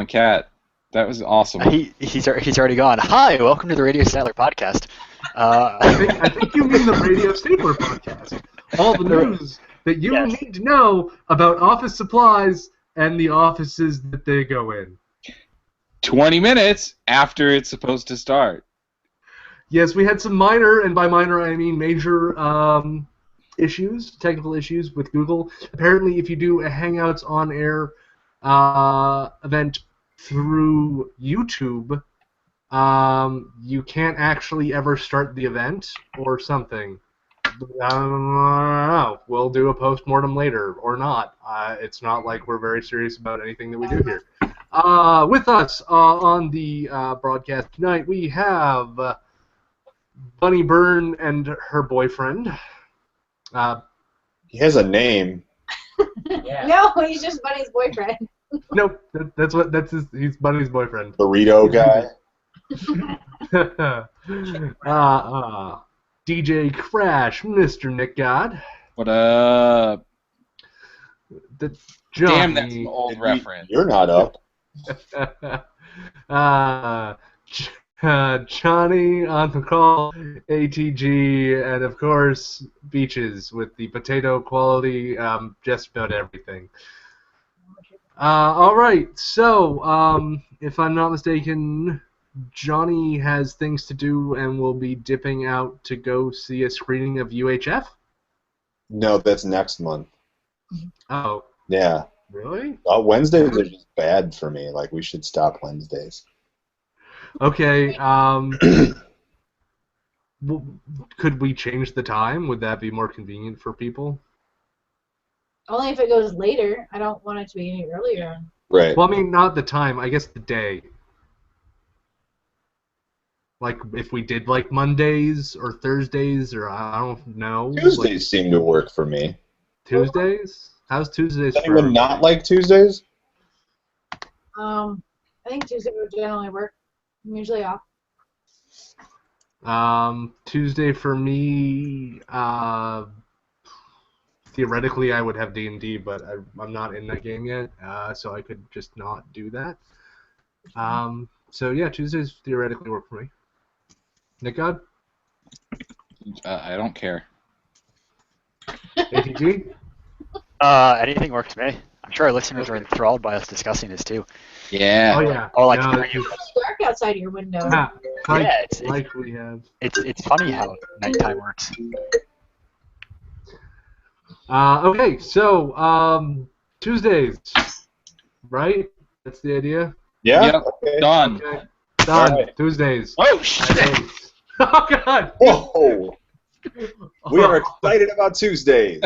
my cat. That was awesome. He's already gone. Hi, welcome to the Radio Statler podcast. I think you mean the Radio Statler podcast. All the news that you need to know about office supplies and the offices that they go in. 20 minutes after it's supposed to start. Yes, we had some minor, and by minor I mean major, technical issues with Google. Apparently, if you do a Hangouts on Air event through YouTube, you can't actually ever start the event or something. I don't know. We'll do a post-mortem later, or not. It's not like we're very serious about anything that we do here. With us on the broadcast tonight, we have Bunny Byrne and her boyfriend. He has a name. No, he's just Bunny's boyfriend. Nope, he's Bunny's boyfriend. Burrito guy. DJ Crash, Mr. Nick God. What up? Johnny, Damn, that's an old reference. You're not up. Johnny on the call, ATG, and of course, Beaches with the potato quality, just about everything. Alright, so, if I'm not mistaken, Johnny has things to do and will be dipping out to go see a screening of UHF? No, that's next month. Oh. Yeah. Really? Wednesdays are just bad for me. Like, we should stop Wednesdays. Okay, could we change the time? Would that be more convenient for people? Only if it goes later. I don't want it to be any earlier. Right. Well, I mean, not the time. I guess the day. Like, if we did, like, Mondays or Thursdays, or I don't know. Tuesdays seem to work for me. Tuesdays? How's Tuesdays? Does anyone not like Tuesdays? I think Tuesday would generally work. I'm usually off. Tuesday for me, theoretically I would have D&D, but I'm not in that game yet, so I could just not do that. So yeah, Tuesdays theoretically work for me. Nick God? I don't care. ATG? Anything works for me. I'm sure our listeners are enthralled by us discussing this too. Yeah. Oh yeah. Oh, like It's dark outside your window. Like we have. It's funny how nighttime works. Okay, so Tuesdays, right? That's the idea. Yeah. Yep. Okay. Done. Okay. Done. Alright. Tuesdays. Oh, shit! Oh God. Whoa! We are excited about Tuesdays.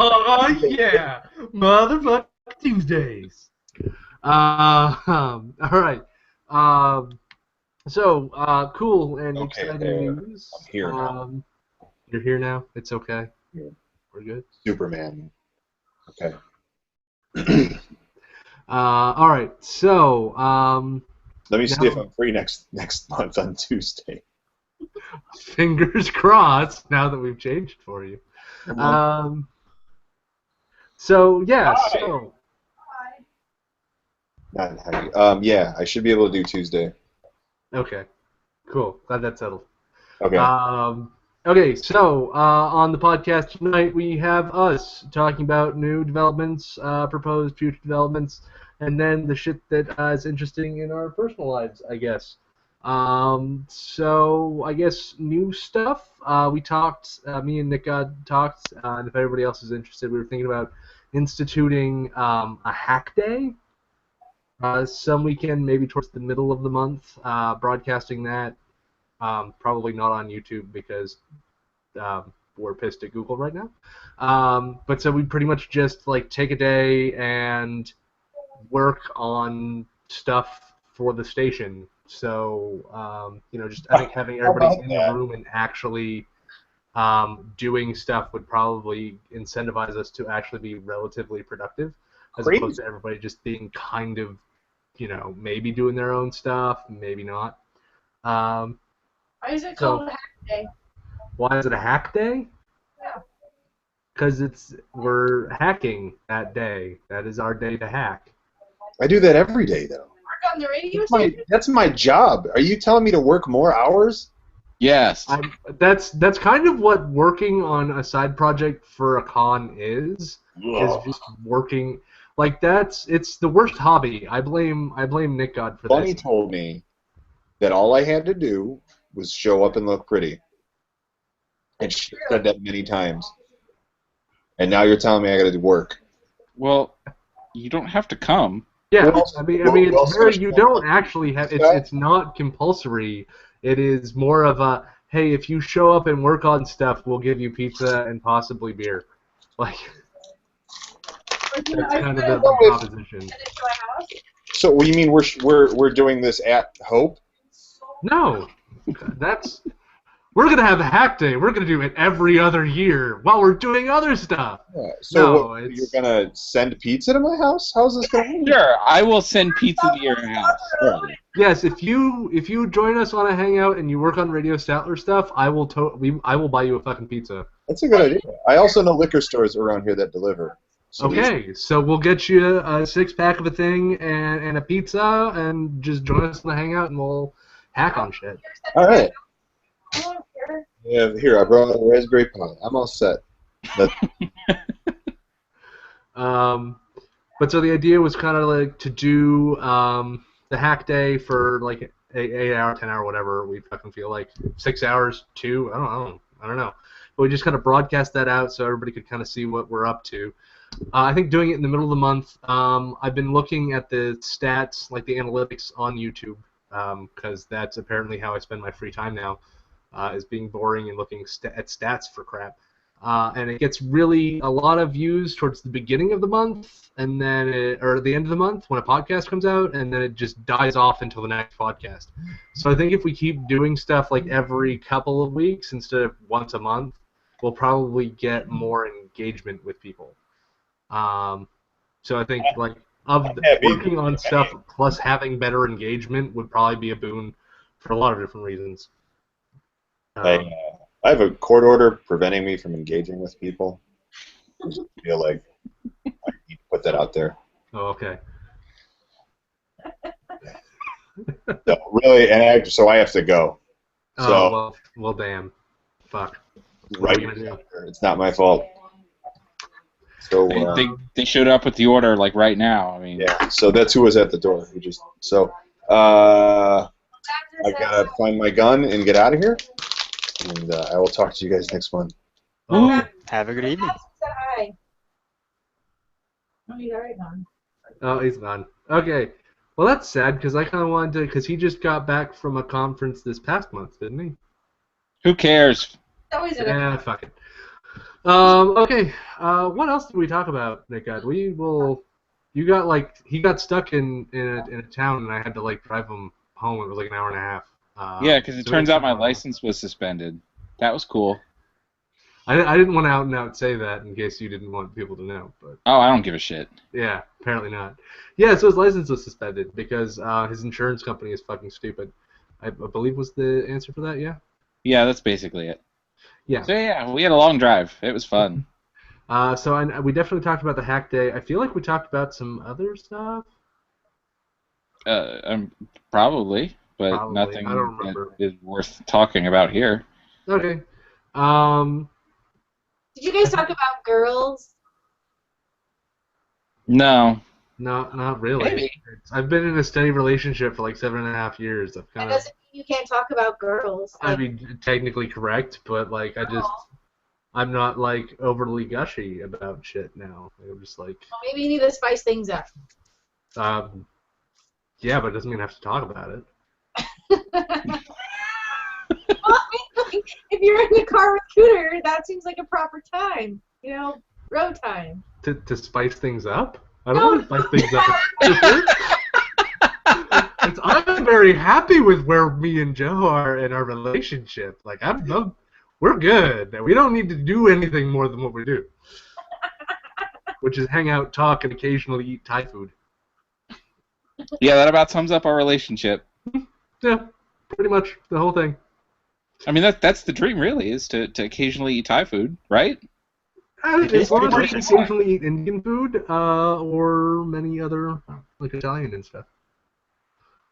Oh yeah, motherfucker Tuesdays. All right. So cool and Okay, exciting news. I'm here now. You're here now. It's okay. Yeah. We're good. Superman. Okay. All right. So Let me see if I'm free next month on Tuesday. fingers crossed. Now that we've changed for you. So yeah. Hi. So. Not how you. Yeah, I should be able to do Tuesday. Okay. Cool. Glad that's settled. Okay. Okay, so on the podcast tonight we have us talking about new developments, proposed future developments, and then the shit that is interesting in our personal lives, I guess. So I guess new stuff. We talked, me and Nick talked, and if everybody else is interested, we were thinking about instituting a hack day. Some weekend, maybe towards the middle of the month, broadcasting that. Probably not on YouTube because we're pissed at Google right now. But so we pretty much just like take a day and work on stuff for the station. So just I think having everybody in the room and actually doing stuff would probably incentivize us to actually be relatively productive, as opposed to everybody just being kind of maybe doing their own stuff, maybe not. Why is it called a hack day? Why is it a hack day? Yeah. Because we're hacking that day. That is our day to hack. I do that every day, though. Work on the radio station? That's my job. Are you telling me to work more hours? Yes. That's kind of what working on a side project for a con is just working. Like it's the worst hobby. I blame Nick God for Bunny this. told me that all I had to do was show up and look pretty. And she said that many times. And now you're telling me I got to do work. Well, you don't have to come. Yeah, Well, I mean, well, it's very. You don't actually have. It's not compulsory. It is more of a, hey, if you show up and work on stuff, we'll give you pizza and possibly beer. Like, that's kind of the proposition. So, what do you mean we're doing this at Hope? No, we're gonna have a hack day. We're gonna do it every other year while we're doing other stuff. Yeah. So you're gonna send pizza to my house? How's this gonna work? Sure, I will send pizza to your house. Right. Yes, if you join us on a hangout and you work on Radio Statler stuff, I will buy you a fucking pizza. That's a good idea. I also know liquor stores around here that deliver. So Okay, so we'll get you a 6-pack of a thing and a pizza, and just join us in the hangout, and we'll hack on shit. All right. I don't care. Yeah, here I brought a raspberry pie. I'm all set. But so the idea was kind of like to do the hack day for like 8 hour, 10 hour, whatever we fucking feel like. 6 hours, 2, I don't know. But we just kind of broadcast that out so everybody could kind of see what we're up to. I think doing it in the middle of the month, I've been looking at the stats, like the analytics on YouTube, because that's apparently how I spend my free time now, is being boring and looking at stats for crap. And it gets really a lot of views towards the beginning of the month, and then or the end of the month when a podcast comes out, and then it just dies off until the next podcast. So I think if we keep doing stuff like every couple of weeks instead of once a month, we'll probably get more engagement with people. So I think like working on stuff plus having better engagement would probably be a boon for a lot of different reasons. I have a court order preventing me from engaging with people. I just feel like I need to put that out there. Oh, okay. No, really, and so I have to go. So Oh, well, damn. Fuck. What are we right, gonna do? it's not my fault. So They showed up with the order like right now. I mean, yeah, so that's who was at the door. I gotta find my gun and get out of here. And I will talk to you guys next month. Oh, Have a good evening. Said hi. Oh, he's already gone. oh, he's gone. Okay. Well, that's sad because I kind of wanted to, because he just got back from a conference this past month, didn't he? who cares? Always at Yeah, fuck it. Okay. What else did we talk about, Nick? God? He got stuck in a town, and I had to like drive him home. It was like an hour and a half. Yeah, because it so turns out my it's- license was suspended. That was cool. I didn't want to out and out say that in case you didn't want people to know, but Oh, I don't give a shit. yeah, apparently not. Yeah, so his license was suspended because his insurance company is fucking stupid. I believe was the answer for that. Yeah. Yeah, that's basically it. Yeah. So yeah, we had a long drive. It was fun. We definitely talked about the hack day. I feel like we talked about some other stuff. Probably, but Probably. nothing I don't that remember. is worth talking about here. Okay. Did you guys talk about girls? No. No, not really. Maybe. I've been in a steady relationship for like 7.5 years. I've That kind of. doesn't mean you can't talk about girls. I mean, technically correct, but like I'm not like overly gushy about shit now. I'm just like, Well, maybe you need to spice things up. yeah, but it doesn't mean I have to talk about it. Well, I mean, like, if you're in the car with Cooter, that seems like a proper time. You know, road time. To spice things up? I don't want to spice things up. I'm very happy with where me and Joe are in our relationship. Like, we're good. We don't need to do anything more than what we do. Which is hang out, talk, and occasionally eat Thai food. Yeah, that about sums up our relationship. Yeah, pretty much the whole thing. I mean, that's the dream, really, is to occasionally eat Thai food, right? As long as we can occasionally eat Indian food, or many other, like Italian and stuff.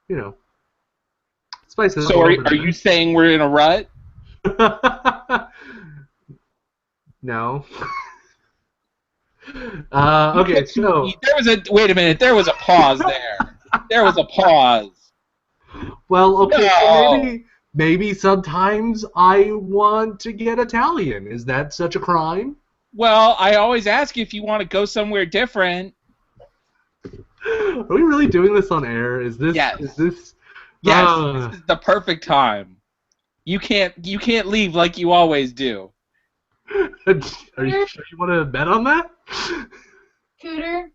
You know. Spices. So are you saying we're in a rut? No. Okay, so Wait a minute. There was a pause there. There was a pause. well, okay, No. so maybe sometimes I want to get Italian. Is that such a crime? Well, I always ask you if you want to go somewhere different. Are we really doing this on air? Is this? Yes. Is this? Yes, this is the perfect time. You can't leave like you always do. Are you sure you want to bet on that? Cooter,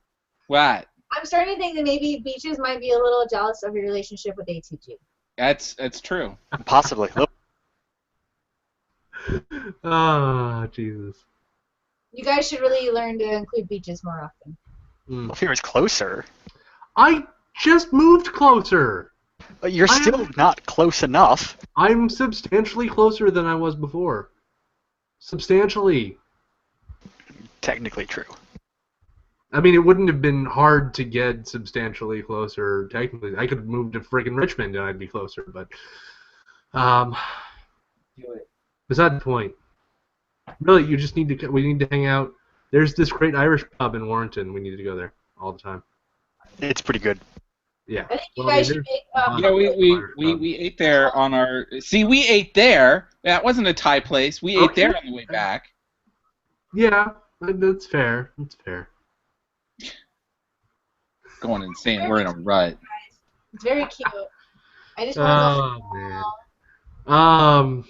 What? I'm starting to think that maybe Beaches might be a little jealous of your relationship with ATG. That's true. Possibly. Look, Ah, Jesus. You guys should really learn to include Beaches more often. Luffy was closer. I just moved closer. But you're still not close enough. I'm substantially closer than I was before. Substantially. Technically true. I mean, it wouldn't have been hard to get substantially closer, technically. I could have moved to friggin' Richmond and I'd be closer, but... beside the point. Really, you just need to... We need to hang out. There's this great Irish pub in Warrenton. We need to go there all the time. It's pretty good. Yeah. I think you guys should make... Yeah, we ate there on our... See, we ate there. That wasn't a Thai place. We ate there on the way back. Yeah, that's fair. That's fair. Going insane. We're in a rut. It's very cute. I just want Oh,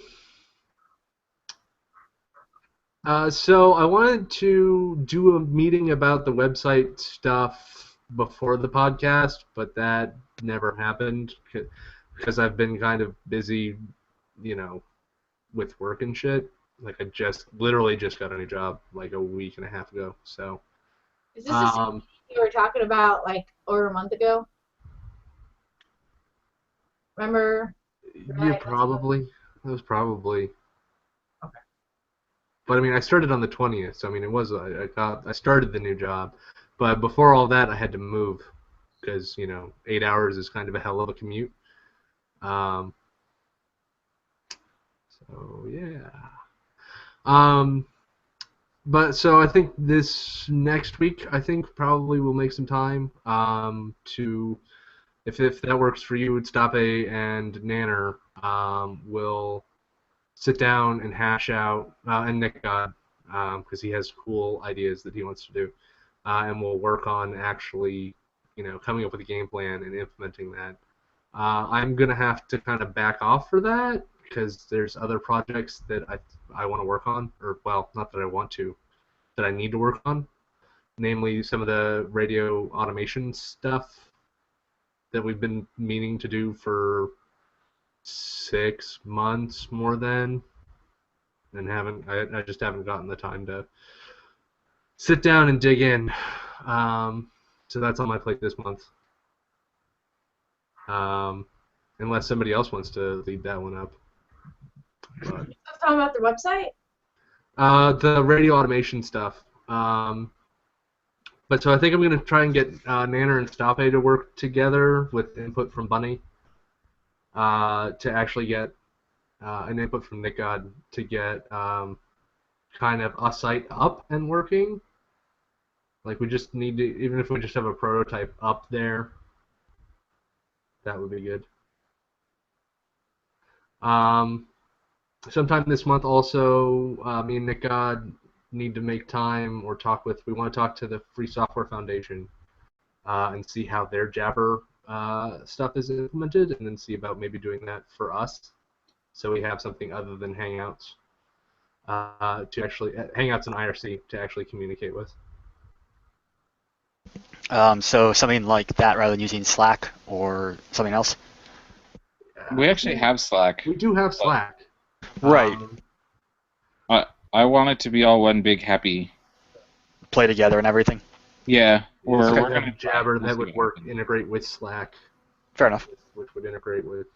man. So I wanted to do a meeting about the website stuff before the podcast, but that never happened because I've been kind of busy, you know, with work and shit. Like I literally just got a new job like a week and a half ago. So. Is this the same thing you were talking about like over a month ago? Remember? Yeah, probably. It was probably. Okay. But I mean, I started on the 20th, so I mean, it was I started the new job, but before all that, I had to move because 8 hours is kind of a hell of a commute. So yeah. But so I think this next week, I think probably we'll make some time to, if that works for you, Stape and Nanner, will sit down and hash out, and Nick God, because he has cool ideas that he wants to do, and we'll work on actually, coming up with a game plan and implementing that. I'm gonna have to kind of back off for that because there's other projects that I want to work on, or well, not that I want to, that I need to work on, namely some of the radio automation stuff that we've been meaning to do for 6 months more than, and I just haven't gotten the time to sit down and dig in. So that's on my plate this month. Unless somebody else wants to lead that one up. But, Talking about the website? the radio automation stuff. But so I think I'm going to try and get Nanner and Stape to work together with input from Bunny to actually get an input from Nick God to get kind of a site up and working. Like we just need to, even if we just have a prototype up there, that would be good. Sometime this month also, me and Nick God need to make time or we want to talk to the Free Software Foundation and see how their Jabber stuff is implemented, and then see about maybe doing that for us, so we have something other than Hangouts to actually, Hangouts and IRC to actually communicate with. So something like that rather than using Slack or something else? We actually have Slack. We do have Slack. Right. I want it to be all one big happy. Play together and everything. Yeah. We're We're going to gonna Jabber try. that would integrate with Slack. Fair enough. Which would integrate with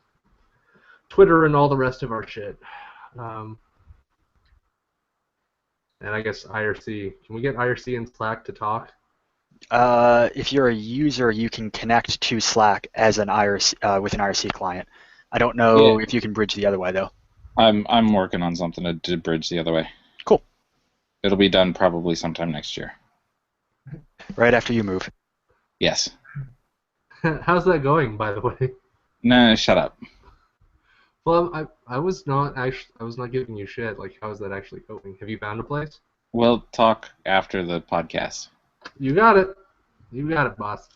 Twitter and all the rest of our shit. And I guess IRC. Can we get IRC and Slack to talk? If you're a user, you can connect to Slack as an IRC with an IRC client. I don't know if you can bridge the other way though. I'm working on something to bridge the other way. Cool. It'll be done probably sometime next year. Right after you move. Yes. How's that going, by the way? Nah, shut up. Well, I was not giving you shit. Like, how is that actually going? Have you found a place? We'll talk after the podcast. You got it. You got it, boss.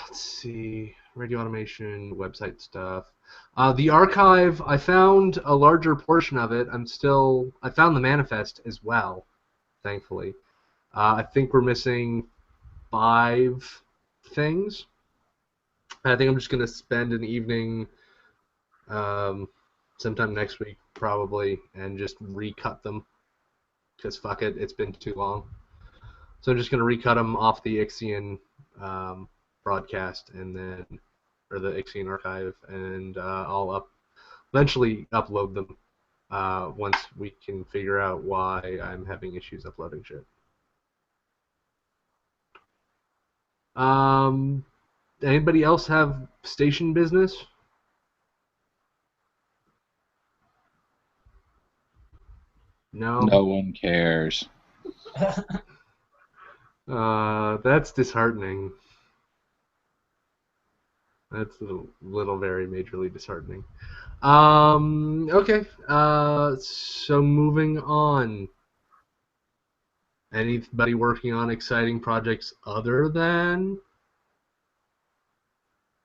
Let's see. Radio automation, website stuff. The archive, I found a larger portion of it. I found the manifest as well, thankfully. I think we're missing 5 things. I think I'm just going to spend an evening sometime next week, probably, and just recut them. Because fuck it, it's been too long. So I'm just going to recut them off the Ixion broadcast, or the Ixion archive, and I'll eventually upload them once we can figure out why I'm having issues uploading shit. Anybody else have station business? No. No one cares. That's disheartening. That's a little very majorly disheartening. Okay. So moving on. Anybody working on exciting projects other than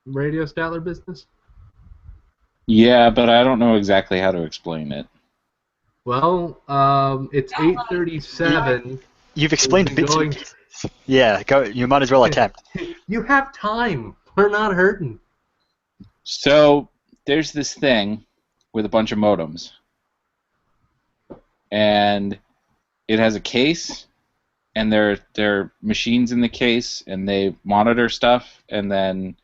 Radio Statler business? Yeah, but I don't know exactly how to explain it. Well, it's 8:37. You've explained We've been bits and going- pieces. Yeah, go. You might as well attempt. You have time. We're not hurting. So there's this thing with a bunch of modems, and it has a case, and there are machines in the case, and they monitor stuff, and then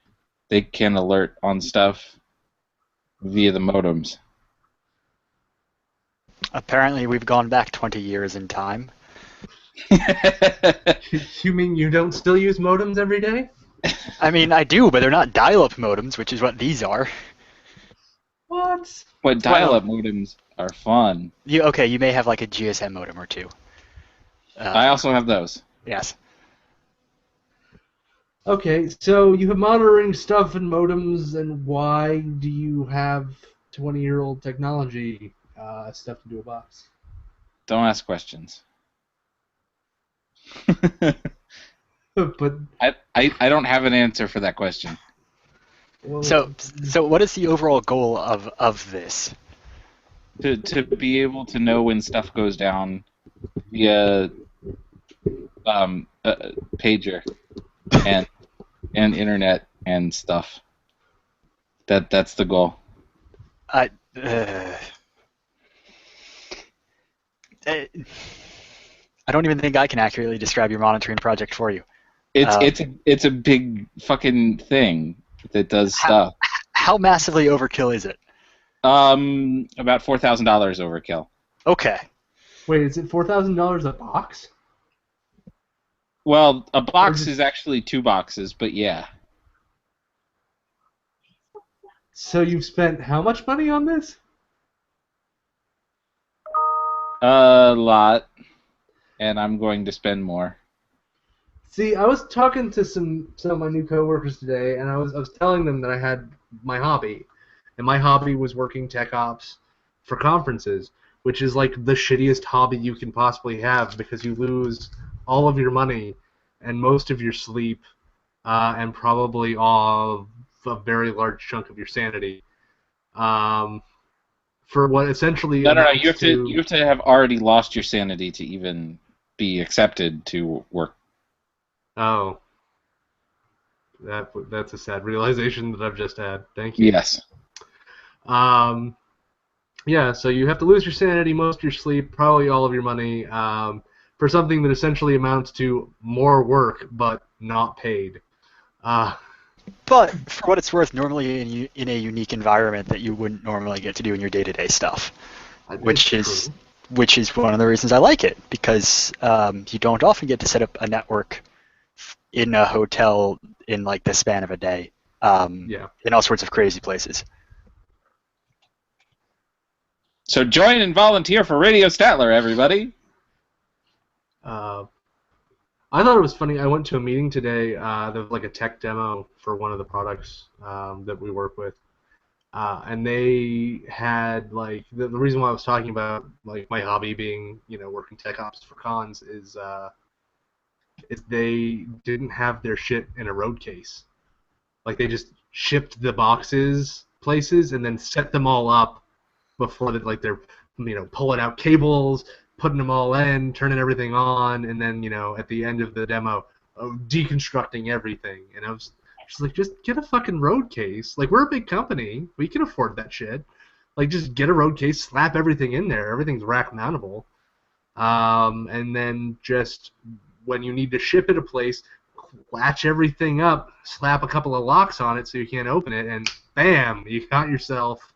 they can alert on stuff via the modems. Apparently, we've gone back 20 years in time. You mean you don't still use modems every day? I mean, I do, but they're not dial-up modems, which is what these are. What? But dial-up modems are fun. You may have like a GSM modem or two. I also have those. Yes. Okay, so you have monitoring stuff and modems, and why do you have 20-year-old technology stuff to do a box? Don't ask questions. But I don't have an answer for that question. well, So what is the overall goal of this? To be able to know when stuff goes down via pager and internet and stuff. That's the goal. I don't even think I can accurately describe your monitoring project for you. It's a big fucking thing that does stuff. How massively overkill is it? About $4,000 overkill. Okay. wait, is it $4,000 a box? Well, a box is actually 2 boxes, but yeah. So you've spent how much money on this? A lot, and I'm going to spend more. See, I was talking to some of my new coworkers today, and I was telling them that I had my hobby, and my hobby was working tech ops for conferences, which is like the shittiest hobby you can possibly have because you lose all of your money and most of your sleep, and probably a very large chunk of your sanity. For what essentially No. amounts You have to have already lost your sanity to even be accepted to work. Oh. That's a sad realization that I've just had. Thank you. Yes. Yeah, so you have to lose your sanity, most of your sleep, probably all of your money, for something that essentially amounts to more work, but not paid. But for what it's worth, normally in a unique environment that you wouldn't normally get to do in your day-to-day stuff. which is one of the reasons I like it, because you don't often get to set up a network in a hotel in like the span of a day, in all sorts of crazy places. So join and volunteer for Radio Statler, everybody. I thought it was funny. I went to a meeting today. There was like a tech demo for one of the products that we work with, and they had like the reason why I was talking about like my hobby being working tech ops for cons is they didn't have their shit in a road case. Like they just shipped the boxes places and then set them all up before that. Like they're pulling out cables, putting them all in, turning everything on, and then at the end of the demo, deconstructing everything. And I was just like, just get a fucking road case. Like, we're a big company, we can afford that shit. Like, just get a road case, slap everything in there. Everything's rack mountable. And then just when you need to ship it a place, latch everything up, slap a couple of locks on it so you can't open it, and bam, you got yourself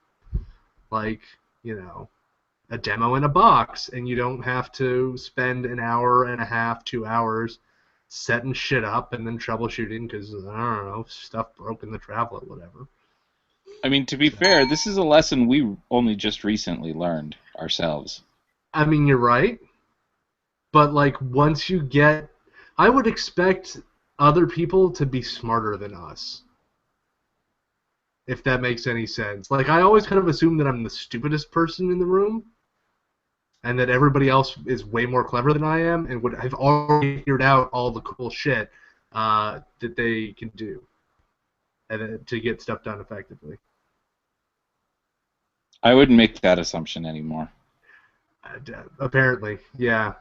like a demo in a box, and you don't have to spend an hour and a half, 2 hours setting shit up and then troubleshooting because, I don't know, stuff broke in the travel or whatever. I mean, to be fair, this is a lesson we only just recently learned ourselves. I mean, you're right. But, like, once you get... I would expect other people to be smarter than us. If that makes any sense. Like, I always kind of assume that I'm the stupidest person in the room, and that everybody else is way more clever than I am and would have already figured out all the cool shit that they can do and to get stuff done effectively. I wouldn't make that assumption anymore. Apparently, yeah.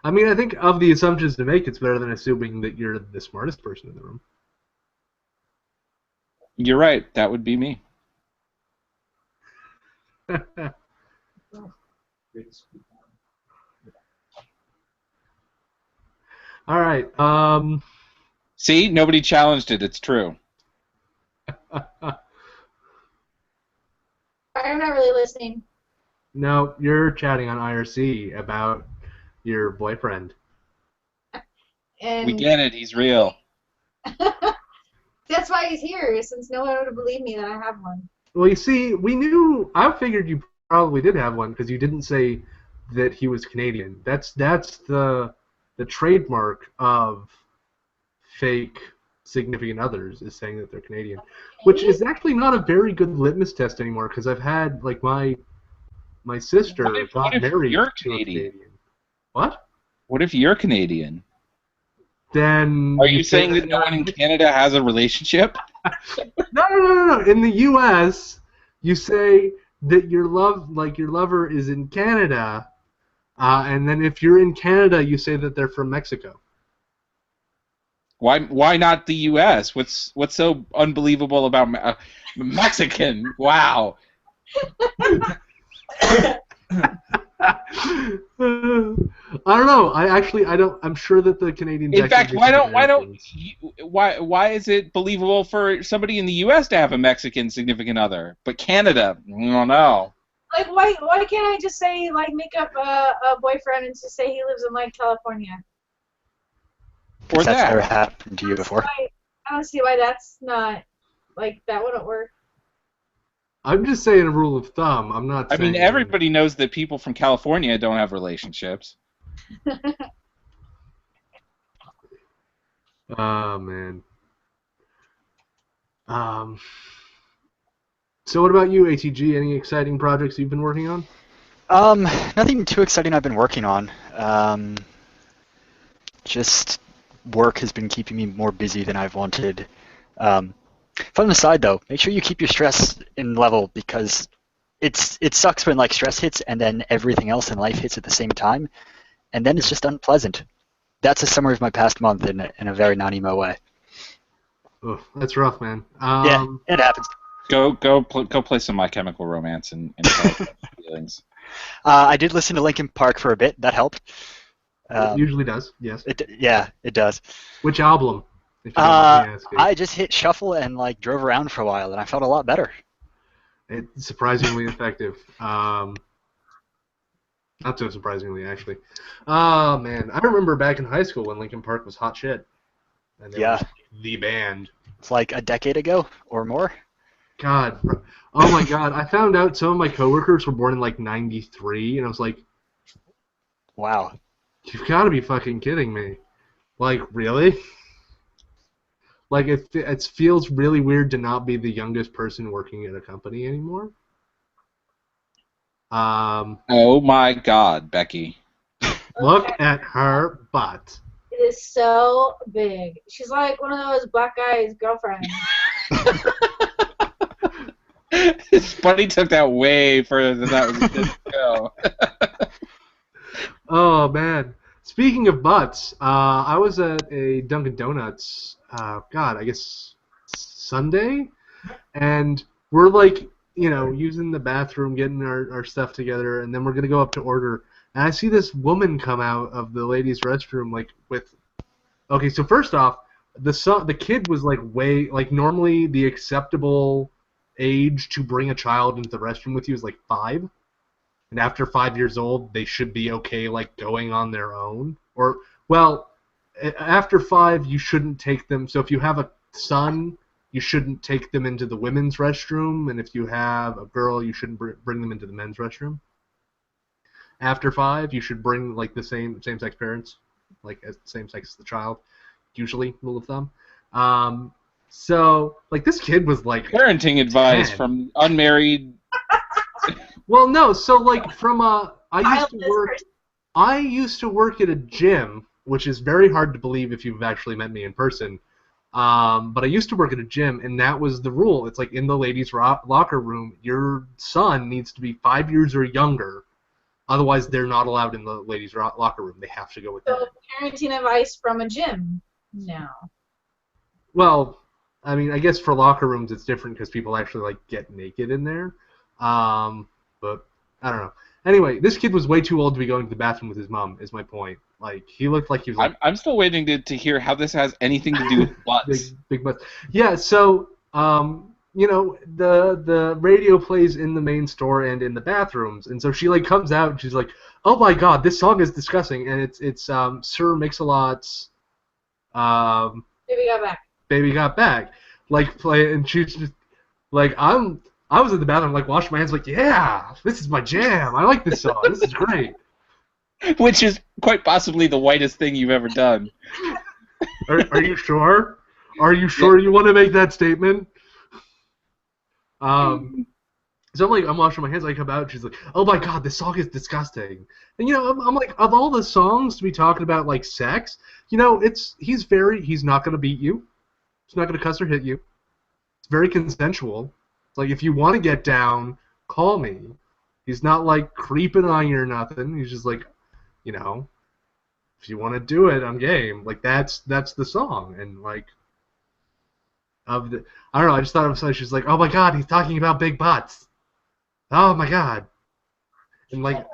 I mean, I think of the assumptions to make, it's better than assuming that you're the smartest person in the room. You're right. That would be me. All right. See, nobody challenged it. It's true. I'm not really listening. No, you're chatting on IRC about your boyfriend. And We get it. He's real. that's why he's here, since no one would believe me that I have one. Well, you see, we knew. I figured you probably did have one because you didn't say that he was Canadian. That's the trademark of fake significant others, is saying that they're Canadian, which is actually not a very good litmus test anymore. Because I've had like my sister got married to a Canadian. What? What if you're Canadian? Then are you saying that no one in Canada has a relationship? No. In the U.S., you say that your lover is in Canada, and then if you're in Canada, you say that they're from Mexico. Why not the U.S.? What's so unbelievable about Mexican? Wow. I don't know. I don't. I'm sure that the Canadians. In fact, why is it believable for somebody in the U.S. to have a Mexican significant other, but Canada? I don't know. Like, why can't I just say, like, make up a boyfriend and just say he lives in, like, California? Or that's that. never happened to you before. I don't see why that's not, like, that wouldn't work. I'm just saying a rule of thumb. I'm not saying... I mean, everybody knows that people from California don't have relationships. Oh, man. So what about you, ATG? Any exciting projects you've been working on? Nothing too exciting I've been working on. Just work has been keeping me more busy than I've wanted. From the side, though, make sure you keep your stress in level, because it sucks when like stress hits and then everything else in life hits at the same time, and then it's just unpleasant. That's a summary of my past month in a very non-emo way. Oh, that's rough, man. Yeah, it happens. Go play some My Chemical Romance and feelings. I did listen to Linkin Park for a bit. That helped. It usually does, yes. It does. Which album? If you don't mind me asking. I just hit shuffle and like drove around for a while, and I felt a lot better. It's surprisingly effective. Not so surprisingly, actually. Oh, man. I remember back in high school when Linkin Park was hot shit. And they were Yeah, just the band. it's like a decade ago or more. God. Oh, my God. I found out some of my coworkers were born in, like, 93, and I was like, Wow. you've got to be fucking kidding me. Like, really? Like, it feels really weird to not be the youngest person working at a company anymore. Oh my God, Becky. Look at her butt. It is so big. She's like one of those black guys' girlfriends. Buddy took that way further than that was intended to go. Oh, man. Speaking of butts, I was at a Dunkin' Donuts, I guess Sunday, and we're like, using the bathroom, getting our stuff together, and then we're going to go up to order. And I see this woman come out of the ladies' restroom, like, with... Okay, so first off, the kid was, like, normally the acceptable age to bring a child into the restroom with you is, like, 5. And after 5 years old, they should be okay, like, going on their own. Or, well, after 5, you shouldn't take them. So if you have a son, you shouldn't take them into the women's restroom. And if you have a girl, you shouldn't bring them into the men's restroom. After 5, you should bring, like, the same-sex parents, like, same sex as the child, usually, rule of thumb. So, like, this kid was, like... Parenting advice 10. from unmarried... Well, no, so, like, I used to work at a gym, which is very hard to believe if you've actually met me in person. But I used to work at a gym, and that was the rule. It's like in the ladies' locker room, your son needs to be 5 years or younger. Otherwise, they're not allowed in the ladies' locker room. They have to go with them. So parenting advice from a gym? No. Well, I mean, I guess for locker rooms it's different because people actually, like, get naked in there. But I don't know. Anyway, this kid was way too old to be going to the bathroom with his mom, is my point. Like, he looked like he was like... I'm still waiting to hear how this has anything to do with butts. big butts. Yeah, so, the radio plays in the main store and in the bathrooms, and so she, like, comes out and she's like, oh my God, this song is disgusting, and it's Sir Mix-a-Lot's Baby Got Back. Baby Got Back. Like, play, and she's just, like, I was in the bathroom, like, washing my hands, like, yeah, this is my jam. I like this song. This is great. Which is quite possibly the whitest thing you've ever done. Are you sure? Are you sure you want to make that statement? So I'm washing my hands, I come out, and she's like, oh my God, this song is disgusting. And, I'm like, of all the songs to be talking about, like, sex, he's not going to beat you. He's not going to cuss or hit you. It's very consensual. Like, if you want to get down, call me. He's not, like, creeping on you or nothing. He's just like, if you want to do it, I'm game. Like, that's the song. And, like, I don't know, I just thought of something. She's like, oh my God, he's talking about big butts. Oh my God. And, like,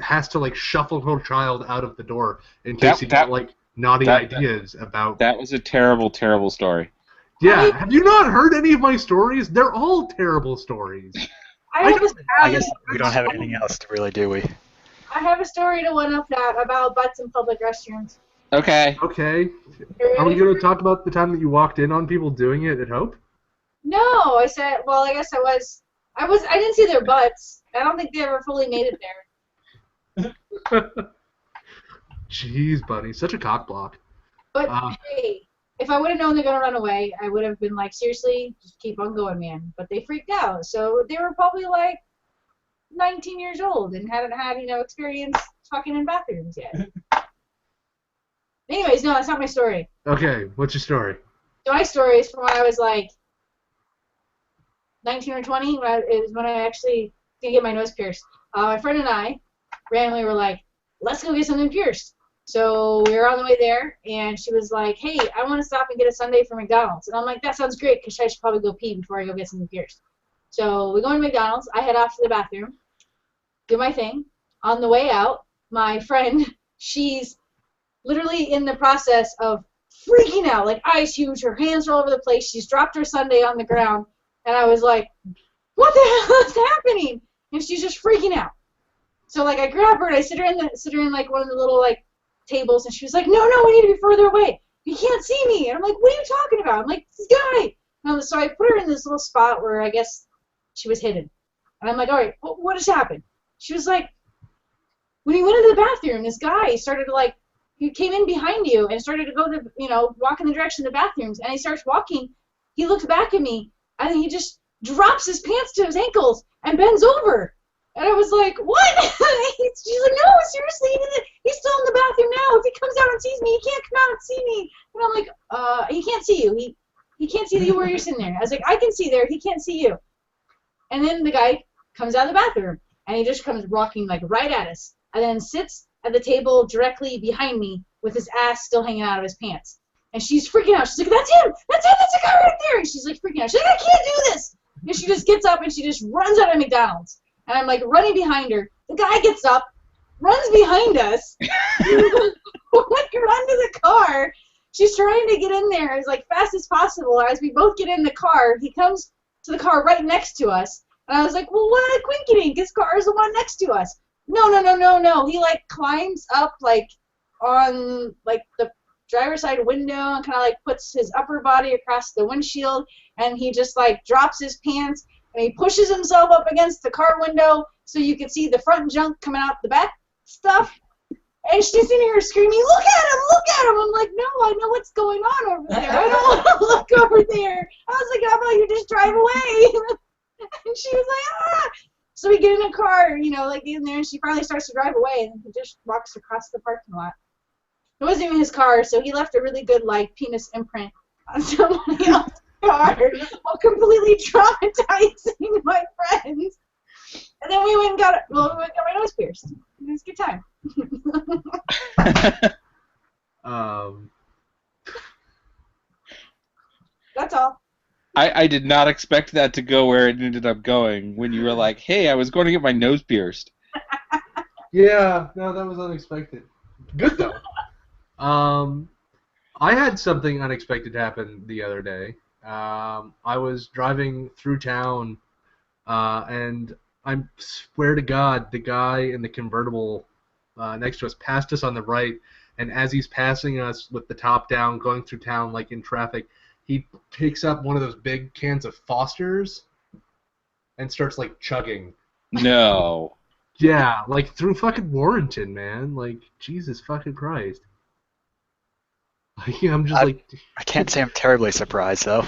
has to, like, shuffle her child out of the door in case he got, like, naughty ideas about... That was a terrible, terrible story. Yeah, have you not heard any of my stories? They're all terrible stories. I guess we don't have anything else to really, do we? I have a story to one up that about butts in public restrooms. Okay. Okay. Are we going to talk about the time that you walked in on people doing it at Hope? No, I said, well, I guess I didn't see their butts. I don't think they ever fully made it there. Jeez, buddy, such a cock block. But hey, if I would have known they're gonna run away, I would have been like, seriously, just keep on going, man. But they freaked out, so they were probably like 19 years old and hadn't had experience fucking in bathrooms yet. Anyways, no, that's not my story. Okay, what's your story? So my story is from when I was like 19 or 20. It was when I actually did get my nose pierced. My friend and I randomly were like, let's go get something pierced. So we were on the way there, and she was like, hey, I want to stop and get a sundae from McDonald's. And I'm like, that sounds great, because I should probably go pee before I go get something pierced. So we go to McDonald's. I head off to the bathroom, do my thing. On the way out, my friend, she's literally in the process of freaking out, like eyes huge, her hands are all over the place. She's dropped her sundae on the ground, and I was like, what the hell is happening? And she's just freaking out. So like I grab her and I sit her in like one of the little like tables, and she was like, no, we need to be further away. You can't see me. And I'm like, what are you talking about? I'm like, this guy. So I put her in this little spot where I guess she was hidden. And I'm like, all right, what has happened? She was like, when you went into the bathroom, this guy started to like, he came in behind you and started to go to, walk in the direction of the bathrooms. And he starts walking. He looks back at me, and then he just drops his pants to his ankles and bends over. And I was like, what? She's like, no, seriously, he's still in the bathroom now. If he comes out and sees me, he can't come out and see me. And I'm like, he can't see you. He can't see you where you're sitting there. I was like, I can see there. He can't see you. And then the guy comes out of the bathroom, and he just comes walking like right at us, and then sits at the table directly behind me with his ass still hanging out of his pants. And she's freaking out. She's like, that's him! That's the guy right there! And she's like freaking out. She's like, I can't do this! And she just gets up and she just runs out of McDonald's. And I'm like running behind her. The guy gets up, runs behind us, like run to the car. She's trying to get in there as like fast as possible. As we both get in the car, he comes to the car right next to us. And I was like, well, what a quinkydink? His car is the one next to us. No. He like climbs up like on like the driver's side window and kind of like puts his upper body across the windshield, and he just like drops his pants and he pushes himself up against the car window so you can see the front junk coming out the back stuff. And she's in here screaming, look at him! I'm like, no, I know what's going on over there. I don't want to look over there. I was like, how about you just drive away? And she was like, ah! So we get in a car, like in there, and she finally starts to drive away, and he just walks across the parking lot. It wasn't even his car, so he left a really good, like, penis imprint on somebody else's car while completely traumatizing my friends. And then we went and got my nose pierced. It was a good time. That's all. I did not expect that to go where it ended up going when you were like, hey, I was going to get my nose pierced. Yeah, no, that was unexpected. Good, though. I had something unexpected happen the other day. I was driving through town, and I swear to God, the guy in the convertible next to us passed us on the right, and as he's passing us with the top down, going through town like in traffic, he picks up one of those big cans of Foster's and starts like chugging. No. Yeah, like through fucking Warrenton, man. Like, Jesus fucking Christ. Like, I'm just I can't say I'm terribly surprised though.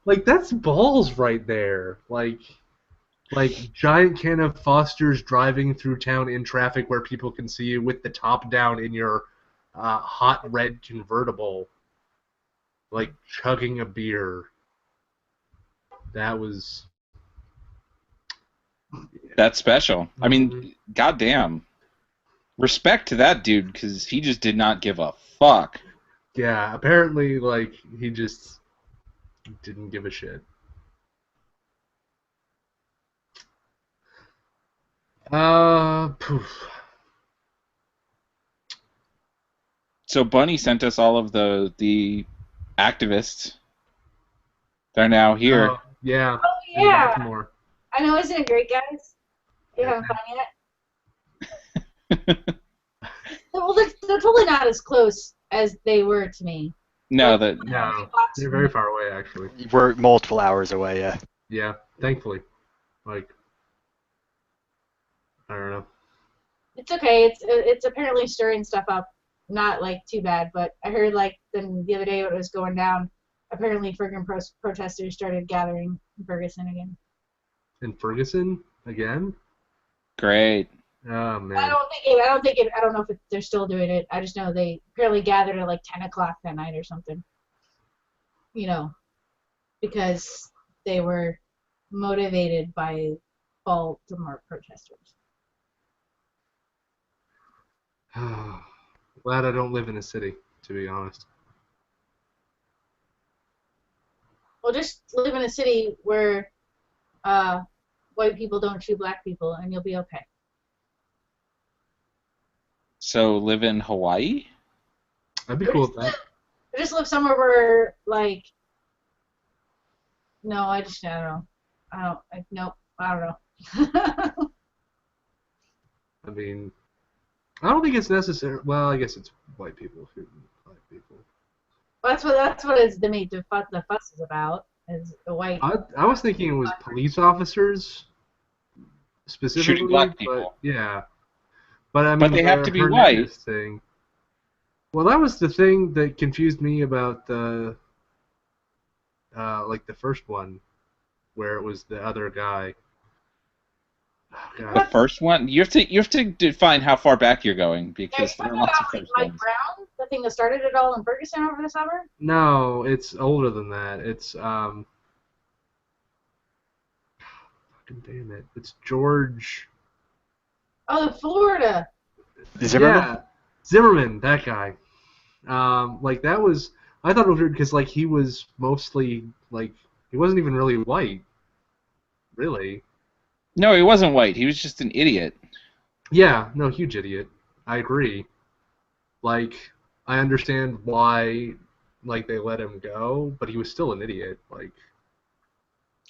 like that's balls right there. Like giant can of Foster's driving through town in traffic where people can see you with the top down in your hot red convertible, like chugging a beer. That was. That's special. I mean, goddamn. Respect to that dude, because he just did not give a fuck. Yeah, apparently, like, he just didn't give a shit. Poof. So Bunny sent us all of the activists. They're now here. Yeah. Oh, yeah. More. I know, isn't it great, guys? You haven't found yet? Well, they're totally not as close as they were to me. No, they're very far away, actually. We're multiple hours away, yeah. Yeah, thankfully. Like, I don't know. It's okay. It's apparently stirring stuff up. Not, like, too bad, but I heard, like, the other day when it was going down, apparently friggin' protesters started gathering in Ferguson again. In Ferguson? Again? Great. Oh, man. I don't know if they're still doing it. I just know they apparently gathered at, like, 10 o'clock that night or something. Because they were motivated by Baltimore protesters. Glad I don't live in a city, to be honest. Well, just live in a city where white people don't shoot black people, and you'll be okay. So live in Hawaii? I'd be cool with that. I just live somewhere where, like, no, I don't know. Nope, I don't know. I mean, I don't think it's necessary. Well, I guess it's white people shooting black people. That's what it's the fuss is about. Is the white. I was thinking it was police officers Shooting specifically, black but people. yeah. But I But mean, they have the to be white. Hernandez thing. Well, that was the thing that confused me about the like the first one, where it was the other guy. Oh, The God. first one, you have to define how far back you're going Yeah, because you're there are talking lots about of like first Mike ones. Brown, the thing that started it all in Ferguson over the summer. No, it's older than that. It's fucking damn it. It's George. Oh, Florida. Zimmerman? Yeah, Zimmerman, that guy. Like that was. I thought it was weird because like he was mostly like he wasn't even really white, really. No, he wasn't white. He was just an idiot. Yeah, no, huge idiot. I agree. Like, I understand why, like, they let him go, but he was still an idiot. Like,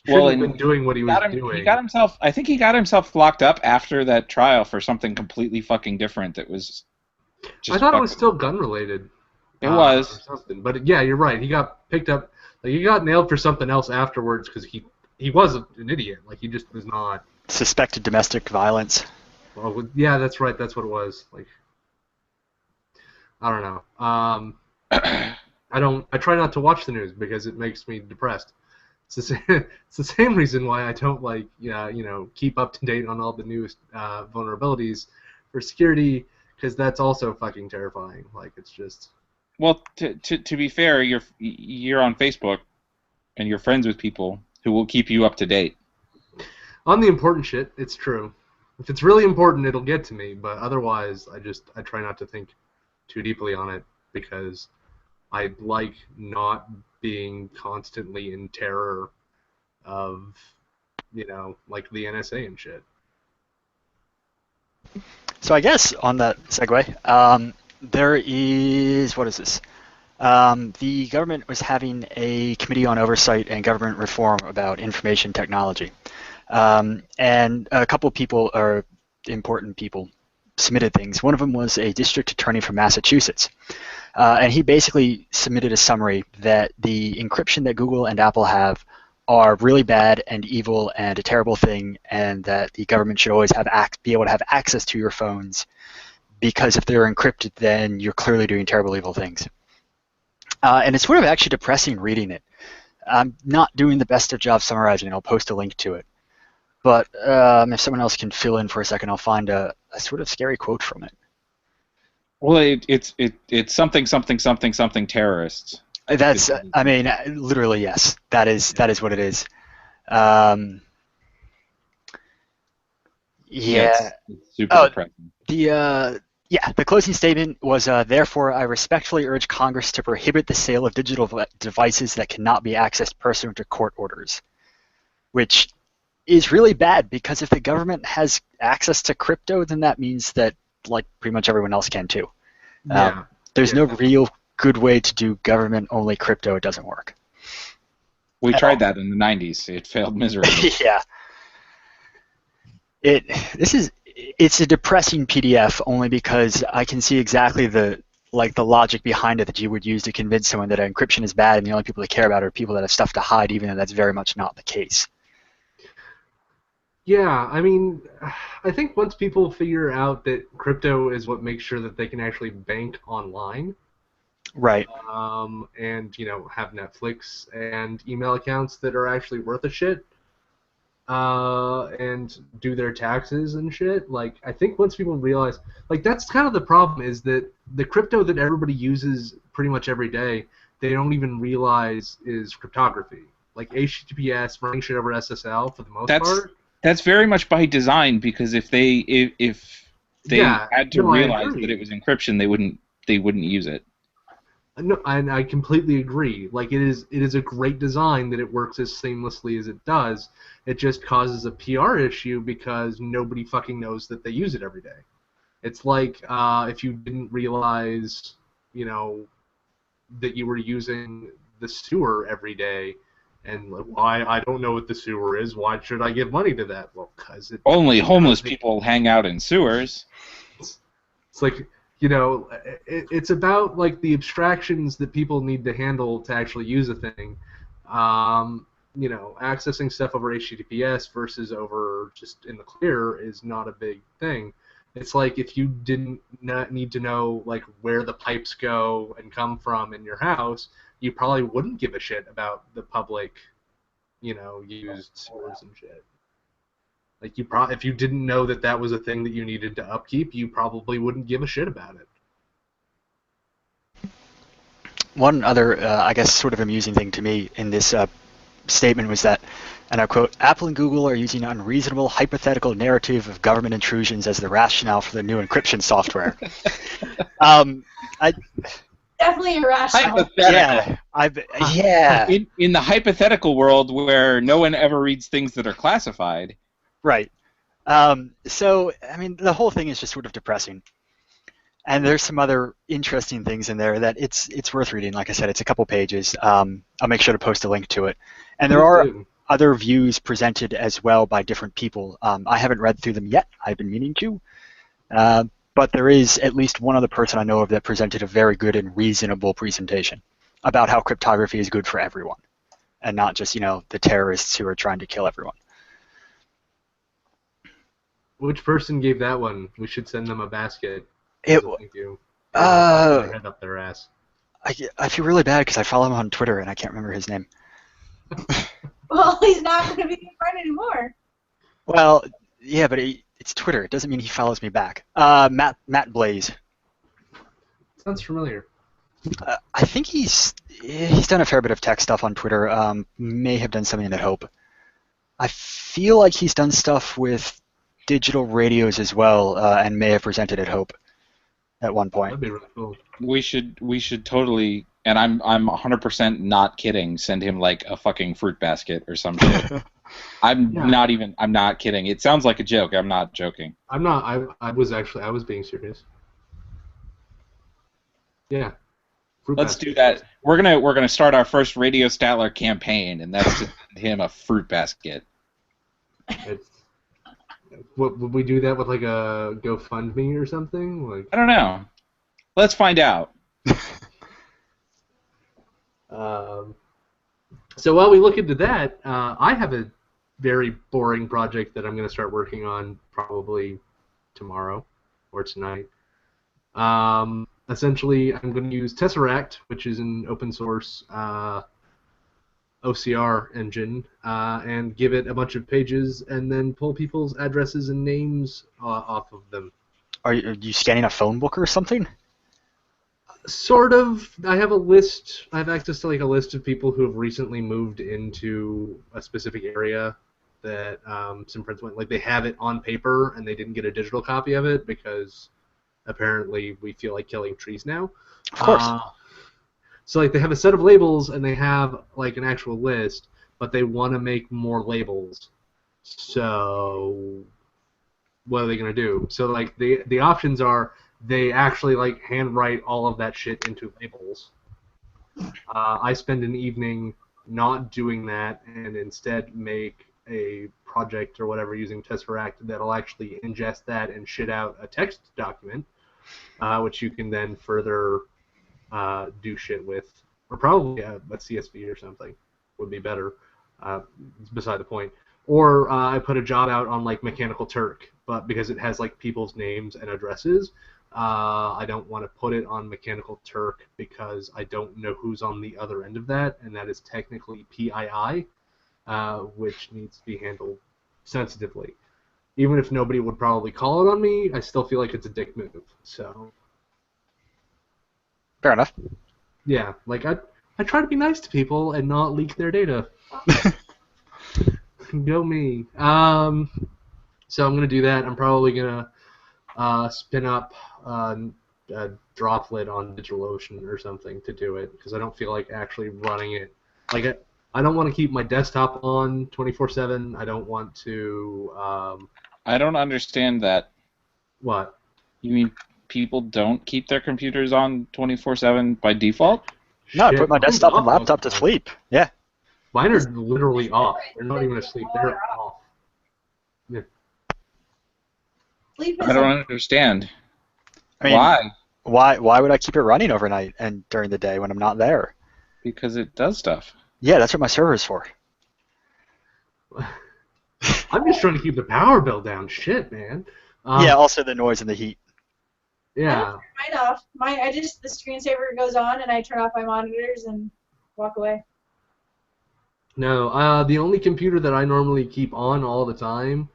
he Well, shouldn't have and been doing what he was he got doing. himself. I think he got himself locked up after that trial for something completely fucking different. That was I just thought it was fucking. still gun related, It or was. something. But yeah, you're right. He got picked up. Like, he got nailed for something else afterwards because he was an idiot. Like, he just was not. Suspected domestic violence. Well, yeah, that's right. That's what it was. Like, I don't know. I don't. I try not to watch the news because it makes me depressed. It's the same, it's the same reason why I don't like keep up to date on all the newest vulnerabilities for security because that's also fucking terrifying. Like it's just Well, to be fair, you're on Facebook and you're friends with people who will keep you up to date. on the important shit. It's true. If it's really important, it'll get to me. But otherwise, I try not to think too deeply on it because I like not being constantly in terror of like the NSA and shit. So I guess on that segue, there is, what is this? The government was having a committee on oversight and government reform about information technology. And a couple of people, or important people, submitted things. One of them was a district attorney from Massachusetts. And he basically submitted a summary that the encryption that Google and Apple have are really bad and evil and a terrible thing, and that the government should always be able to have access to your phones, because if they're encrypted, then you're clearly doing terrible, evil things. And it's sort of actually depressing reading it. I'm not doing the best of job summarizing. I'll post a link to it. But if someone else can fill in for a second, I'll find a sort of scary quote from it. Well, it's something terrorists. That's, I mean, literally, yes. That is what it is. Yeah. It's super depressing. The closing statement was, therefore, I respectfully urge Congress to prohibit the sale of digital devices that cannot be accessed pursuant to court orders, which is really bad because if the government has access to crypto, then that means that, like, pretty much everyone else can too. Yeah. There's no real good way to do government-only crypto. It doesn't work. We tried that in the 90s. It failed miserably. Yeah. It's a depressing PDF only because I can see exactly the logic behind it that you would use to convince someone that encryption is bad and the only people that care about it are people that have stuff to hide, even though that's very much not the case. Yeah, I mean, I think once people figure out that crypto is what makes sure that they can actually bank online, right, and have Netflix and email accounts that are actually worth a shit, and do their taxes and shit. Like, I think once people realize, like, that's kind of the problem is that the crypto that everybody uses pretty much every day, they don't even realize is cryptography. Like HTTPS, running shit over SSL for the most part. That's very much by design because if they had to realize that it was encryption, they wouldn't use it. No, and I completely agree. Like it is a great design that it works as seamlessly as it does. It just causes a PR issue because nobody fucking knows that they use it every day. It's like if you didn't realize, that you were using the sewer every day, And why? I don't know what the sewer is. Why should I give money to that? Well, because Only homeless people hang out in sewers. It's like, it's about like the abstractions that people need to handle to actually use a thing. Accessing stuff over HTTPS versus over just in the clear is not a big thing. It's like if you didn't need to know like where the pipes go and come from in your house, you probably wouldn't give a shit about the public, used sewers and shit. Like if you didn't know that was a thing that you needed to upkeep, you probably wouldn't give a shit about it. One other, I guess, sort of amusing thing to me in this statement was that, and I quote, Apple and Google are using an unreasonable hypothetical narrative of government intrusions as the rationale for the new encryption software. Definitely irrational. Yeah. In the hypothetical world where no one ever reads things that are classified. Right. So, I mean, the whole thing is just sort of depressing. And there's some other interesting things in there that it's worth reading. Like I said, it's a couple pages. I'll make sure to post a link to it. And there are other views presented as well by different people. I haven't read through them yet. I've been meaning to. But there is at least one other person I know of that presented a very good and reasonable presentation about how cryptography is good for everyone and not just, the terrorists who are trying to kill everyone. Which person gave that one? We should send them a basket. Thank you. Head up their ass. I feel really bad because I follow him on Twitter and I can't remember his name. Well, he's not going to be your friend anymore. Well, yeah, but it's Twitter. It doesn't mean he follows me back. Matt Blaze. Sounds familiar. I think he's done a fair bit of tech stuff on Twitter. May have done something at Hope. I feel like he's done stuff with digital radios as well, and may have presented at Hope at one point. That'd be really cool. We should totally, and I'm 100% not kidding, send him like a fucking fruit basket or some shit. I'm not kidding. It sounds like a joke. I'm not joking. I'm not. I was being serious. Yeah. Let's do that. We're gonna start our first Radio Statler campaign, and that's to send him a fruit basket. Would we do that with like a GoFundMe or something? Like I don't know. Let's find out. So while we look into that, I have a very boring project that I'm going to start working on probably tomorrow or tonight. Essentially, I'm going to use Tesseract, which is an open source OCR engine, and give it a bunch of pages and then pull people's addresses and names off of them. Are you scanning a phone book or something? Sort of. I have a list. I have access to like a list of people who have recently moved into a specific area that some friends went. Like they have it on paper and they didn't get a digital copy of it because apparently we feel like killing trees now. Of course. So like they have a set of labels and they have like an actual list, but they want to make more labels. So what are they gonna do? So like the options are they actually like handwrite all of that shit into labels. I spend an evening not doing that and instead make a project or whatever using Tesseract that'll actually ingest that and shit out a text document, which you can then further do shit with, or probably a CSV or something would be better. It's beside the point. Or I put a job out on like Mechanical Turk, but because it has like people's names and addresses, I don't want to put it on Mechanical Turk because I don't know who's on the other end of that, and that is technically PII, which needs to be handled sensitively. Even if nobody would probably call it on me, I still feel like it's a dick move. So. Fair enough. Yeah, like I try to be nice to people and not leak their data. Go me. So I'm gonna do that. I'm probably gonna spin up a droplet on DigitalOcean or something to do it because I don't feel like actually running it. Like I don't want to keep my desktop on 24/7. I don't want to. I don't understand that. What? You mean people don't keep their computers on 24/7 by default? No, I put my desktop and laptop to sleep. Yeah. Mine are literally off. They're not even asleep. They're off. Yeah. Sleep I is don't understand. I mean, Why? why would I keep it running overnight and during the day when I'm not there? Because it does stuff. Yeah, that's what my server's for. I'm just trying to keep the power bill down. Shit, man. Yeah, also the noise and the heat. Yeah. mine off. The screensaver goes on and I turn off my monitors and walk away. No, the only computer that I normally keep on all the time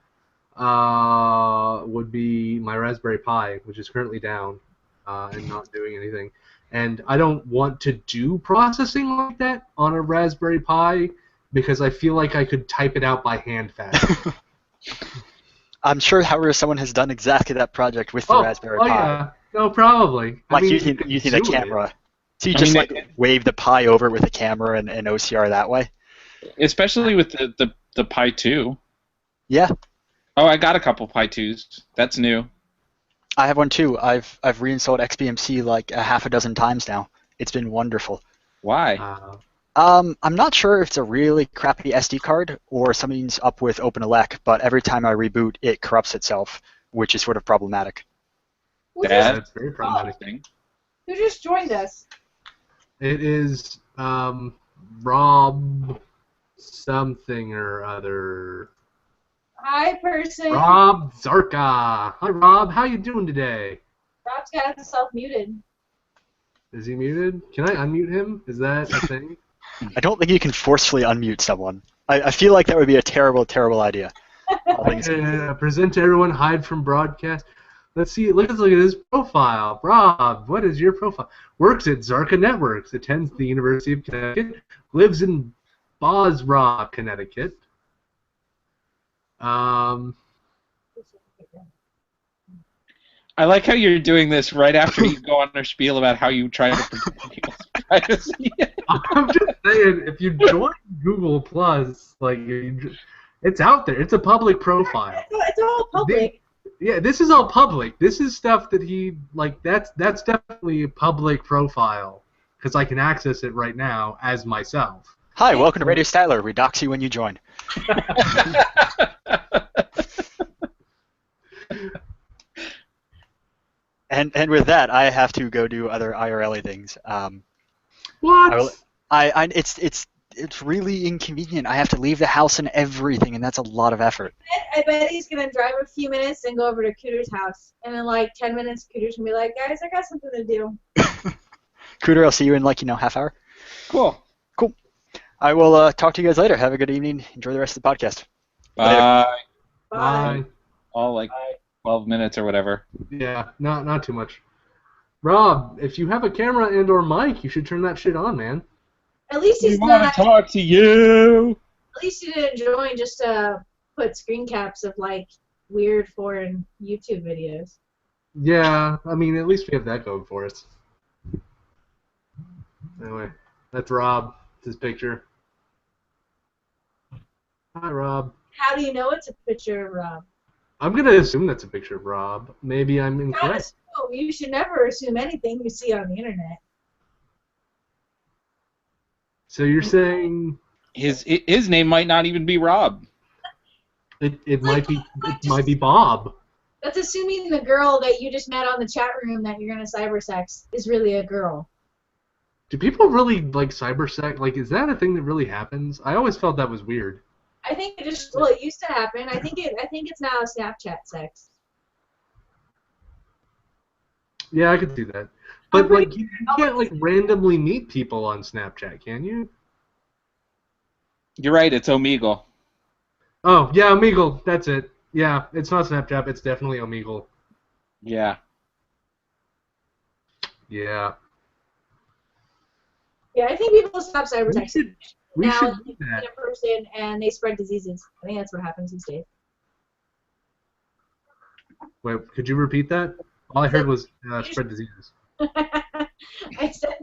would be my Raspberry Pi, which is currently down and not doing anything. And I don't want to do processing like that on a Raspberry Pi because I feel like I could type it out by hand faster. I'm sure, however, someone has done exactly that project with the Raspberry Pi. Yeah. No, probably. Like I mean, using the do camera. it. So you I just mean, wave the Pi over with a camera and OCR that way? Especially with the Pi 2. Yeah. Oh, I got a couple Pi 2s. That's new. I have one too. I've reinstalled XBMC like a half a dozen times now. It's been wonderful. Why? I'm not sure if it's a really crappy SD card or something's up with OpenELEC, but every time I reboot, it corrupts itself, which is sort of problematic. That's very problematic. Who just joined us? It is Rob something or other. Hi, person. Rob Zarka. Hi, Rob. How you doing today? Rob's got himself muted. Is he muted? Can I unmute him? Is that a thing? I don't think you can forcefully unmute someone. I feel like that would be a terrible, terrible idea. Present to everyone, hide from broadcast. Let's see. Let's look at his profile. Rob, what is your profile? Works at Zarka Networks. Attends the University of Connecticut. Lives in Bosra, Connecticut. I like how you're doing this right after you go on their spiel about how you try to protect people's privacy. I'm just saying, if you join Google Plus, like, it's out there. It's a public profile. It's all public. This is all public. This is stuff that he, like, that's definitely a public profile because I can access it right now as myself. Hi, welcome to Radio Statler. We dox you when you join. And with that, I have to go do other IRL things. What? It's really inconvenient. I have to leave the house and everything, and that's a lot of effort. I bet he's gonna drive a few minutes and go over to Cooter's house, and in like 10 minutes, Cooter's gonna be like, "Guys, I got something to do." Cooter, I'll see you in like half hour. Cool. I will talk to you guys later. Have a good evening. Enjoy the rest of the podcast. Bye. Bye. All like 12 minutes or whatever. Yeah, not too much. Rob, if you have a camera and/or mic, you should turn that shit on, man. At least he's We want not. to talk to you. At least he didn't join just to put screen caps of like weird foreign YouTube videos. Yeah, I mean, at least we have that going for us. Anyway, that's Rob. It's his picture. Hi, Rob. How do you know it's a picture of Rob? I'm gonna assume that's a picture of Rob. Maybe I'm incorrect. You should never assume anything you see on the internet. So you're saying His name might not even be Rob. it might be Bob. That's assuming the girl that you just met on the chat room that you're gonna cybersex is really a girl. Do people really like cybersex? Like, is that a thing that really happens? I always felt that was weird. I think it used to happen. I think it's now Snapchat sex. Yeah, I could see that. But like, you can't like randomly meet people on Snapchat, can you? You're right. It's Omegle. Oh yeah, Omegle. That's it. Yeah, it's not Snapchat. It's definitely Omegle. Yeah. Yeah. Yeah, I think people stop cybersexing. We Now should they do that. meet a person and they spread diseases. I think that's what happens these days. Wait, could you repeat that? All I heard was spread diseases. I said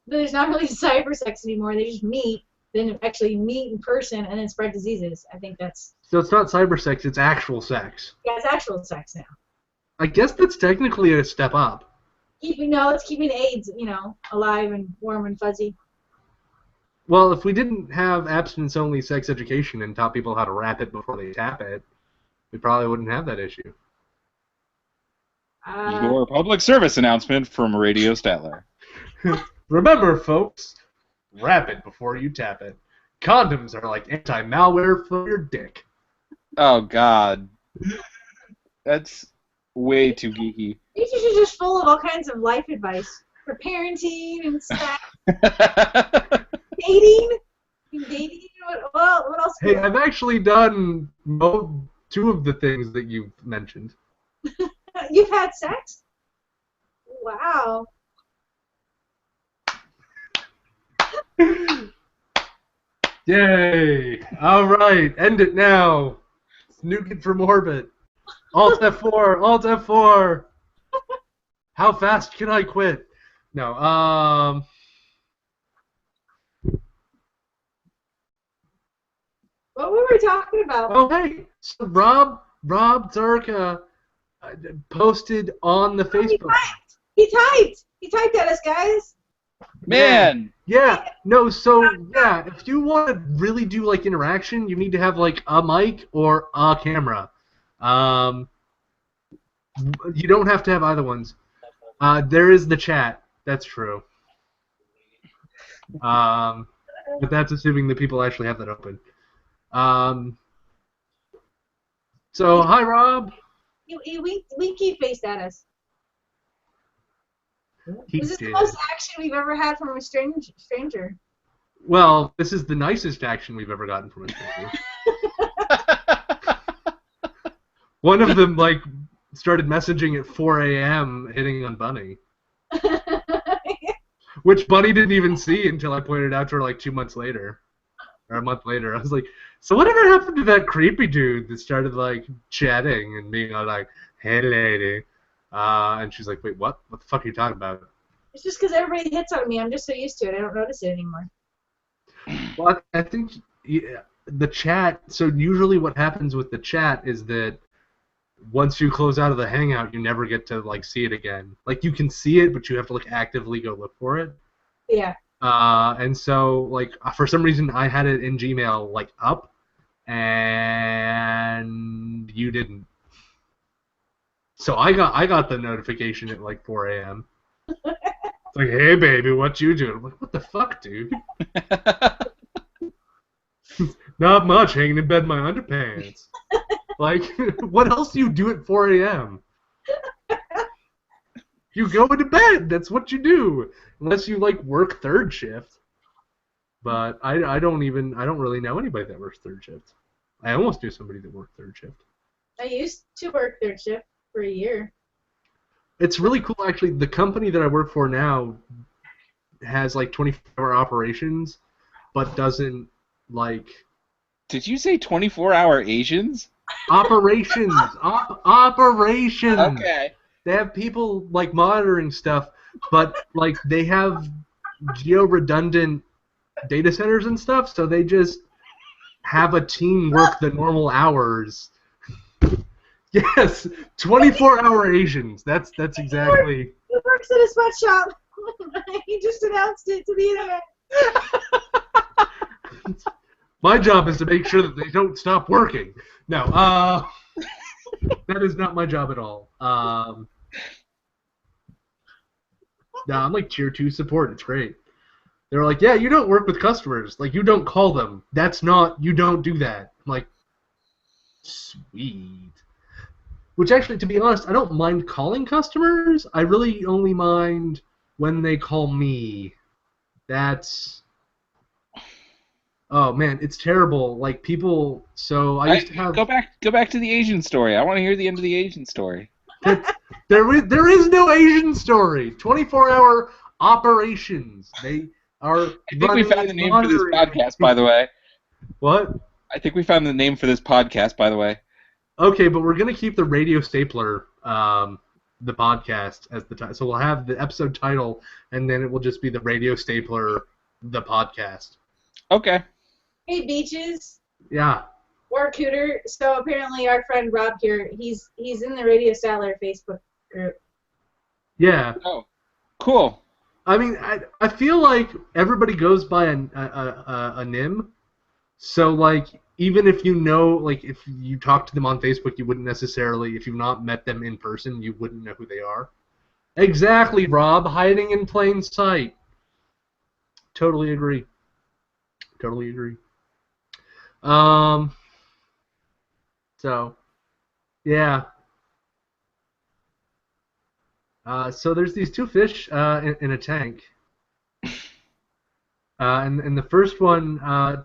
there's not really cybersex anymore. They just meet, then actually meet in person, and then spread diseases. I think that's. So it's not cybersex, it's actual sex. Yeah, it's actual sex now. I guess that's technically a step up. It's keeping AIDS, alive and warm and fuzzy. Well, if we didn't have abstinence-only sex education and taught people how to wrap it before they tap it, we probably wouldn't have that issue. Your public service announcement from Radio Statler. Remember, folks, wrap it before you tap it. Condoms are like anti-malware for your dick. Oh, God. That's way too geeky. These are just full of all kinds of life advice for parenting and stuff. Dating? What else? Hey, I've actually done 2 of the things that you've mentioned. You've had sex? Wow. Yay! Alright, end it now. Nuke it from orbit. Alt F4, Alt F4. How fast can I quit? No, What were we talking about? Oh, hey, so Rob Zarka posted on the Facebook. He typed at us, guys. Man! Yeah, no, so, yeah, if you want to really do, like, interaction, you need to have, like, a mic or a camera. You don't have to have either ones. There is the chat. That's true. But that's assuming that people actually have that open. So, hi, Rob. He winky faced at us. He This is did. the most action we've ever had from a stranger. Well, this is the nicest action we've ever gotten from a stranger. One of them, like, started messaging at 4 a.m. hitting on Bunny. Which Bunny didn't even see until I pointed it out to her, like, 2 months later. Or a month later. I was like, so whatever happened to that creepy dude that started, like, chatting and being all like, hey, lady. And she's like, wait, what? What the fuck are you talking about? It's just because everybody hits on me. I'm just so used to it. I don't notice it anymore. Well, I think the chat, so usually what happens with the chat is that once you close out of the Hangout, you never get to, like, see it again. Like, you can see it, but you have to, like, actively go look for it. Yeah. And so, like, for some reason, I had it in Gmail, like, up, and you didn't. So I got the notification at, like, 4 a.m. It's like, hey, baby, what you doing? I'm like, what the fuck, dude? Not much, hanging in bed in my underpants. Like, what else do you do at 4 a.m.? You go into bed. That's what you do. Unless you, like, work third shift. But I don't really know anybody that works third shift. I almost knew somebody that worked third shift. I used to work third shift for a year. It's really cool, actually. The company that I work for now has, like, 24-hour operations, but doesn't, like... Did you say 24-hour Asians? Operations! Operations! Okay. They have people, like, monitoring stuff, but, like, they have geo-redundant data centers and stuff, so they just have a team work the normal hours. Yes, 24-hour Asians. That's exactly... He works at a sweatshop. He just announced it to the internet. My job is to make sure that they don't stop working. No, that is not my job at all. No, I'm like tier 2 support. It's great. They're like, yeah, you don't work with customers. Like, you don't call them. You don't do that. I'm like, sweet. Which actually, to be honest, I don't mind calling customers. I really only mind when they call me. That's... Oh man, it's terrible. Like, people. So I used to have. Go back to the Asian story. I want to hear the end of the Asian story. There is no Asian story. 24-hour operations. They are. I think we found the name for this podcast, by the way. What? I think we found the name for this podcast, by the way. Okay, but we're gonna keep the Radio Stapler, the podcast as the title. So we'll have the episode title, and then it will just be the Radio Stapler, the podcast. Okay. Hey, Beaches. Yeah. Or Cooter. So apparently our friend Rob here, he's in the Radio Statler Facebook group. Yeah. Oh, cool. I mean, I feel like everybody goes by a NIM, so like even if you know, like if you talk to them on Facebook, you wouldn't necessarily, if you've not met them in person, you wouldn't know who they are. Exactly, Rob, hiding in plain sight. Totally agree. Totally agree. Um. So, yeah. So there's these two fish in a tank. And the first one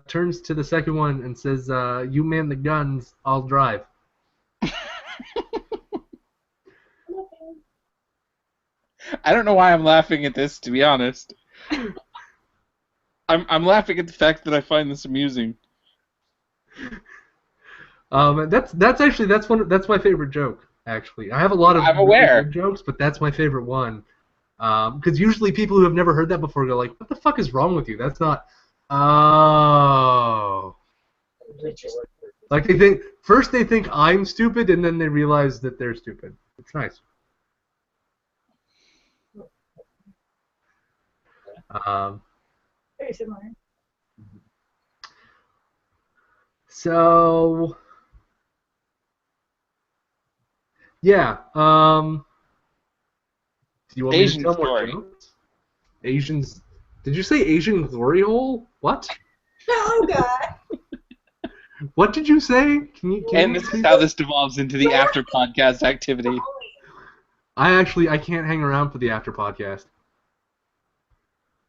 turns to the second one and says, "You man the guns, I'll drive." I don't know why I'm laughing at this, to be honest. I'm laughing at the fact that I find this amusing. That's my favorite joke. Actually, I have a lot of I'm really aware. good jokes, but that's my favorite one. Because usually people who have never heard that before go like, "What the fuck is wrong with you? That's not." Oh. Like they think I'm stupid, and then they realize that they're stupid. It's nice. Very similar. So, yeah. Do you want me to Asian tell more story. jokes? Asians. Did you say Asian glory hole? What? Oh God. What did you say? Can And you this is repeat how that? this devolves into the after podcast activity. I can't hang around for the after podcast.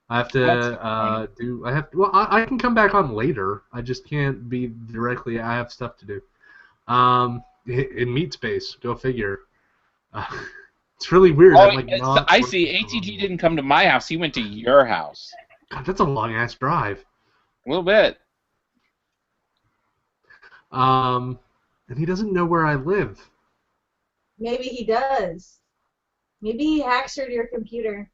I have That's to well, I can come back on later. I just can't be directly. I have stuff to do. In meat space, go figure. It's really weird. Oh, I'm like not. I see. working ATG from- didn't come to my house. He went to your house. God, that's a long ass drive. A little bit. And he doesn't know where I live. Maybe he does. Maybe he hacks through your computer.